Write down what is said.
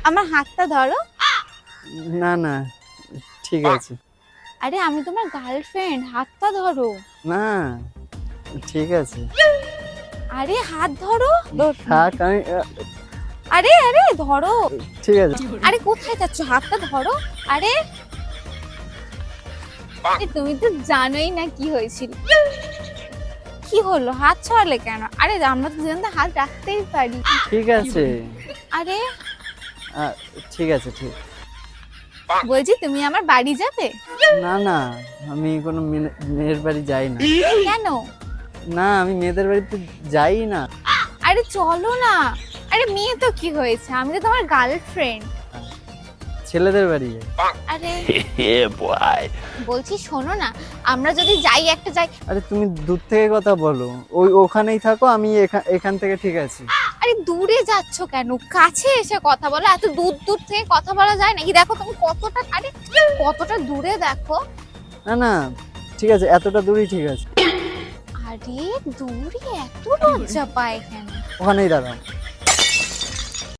আমার হাতটা ধরো। না না, ঠিক আছে। আরে আমি তোমার গার্লফ্রেন্ড, হাতটা ধরো। না, ঠিক আছে। আরে হাত ধরো। থাক, আমি আরে আরে ধরো। ঠিক আছে। আরে কোথায় যাচ্ছ, হাতটা ধরো। আরে এ, তুমি তো জানোই না কি হয়েছিল। কি হলো, হাত ছড়ালে কেন? আরে আমরা তো দুজন তো হাত রাখতেই পারি। ঠিক আছে। আরে ঠিক আছে, ঠিক। বলছি তুমি আমার বাড়ি যাবে? না না, আমি কোনো মেয়ের বাড়ি যাই না। কেন? না, আমি মেয়েদের বাড়িতে যাই না। আরে চলো না। আরে মেয়ে তো কি হয়েছে, আমি তো তোমার গার্লফ্রেন্ড। ছেলেদের বাড়ি যাই। আরে বলছি শোনো না, আমরা যদি যাই একটা যাই। আরে তুমি দূর থেকে কথা বলো, ওখানেই থাকো, আমি এখান থেকে ঠিক আছে। আরে দূরে যাচ্ছ কেন, কাছে এসে কথা বলো। এত দূর দূর থেকে কথা বলা যায় নাকি? দেখো তুমি কতটা, আরে কতটা দূরে দেখো। না না, ঠিক আছে, এতটা দূরই ঠিক আছে। আরে দূরে এত লজ্জা পায় কেন? ওখানেই দাঁড়াও।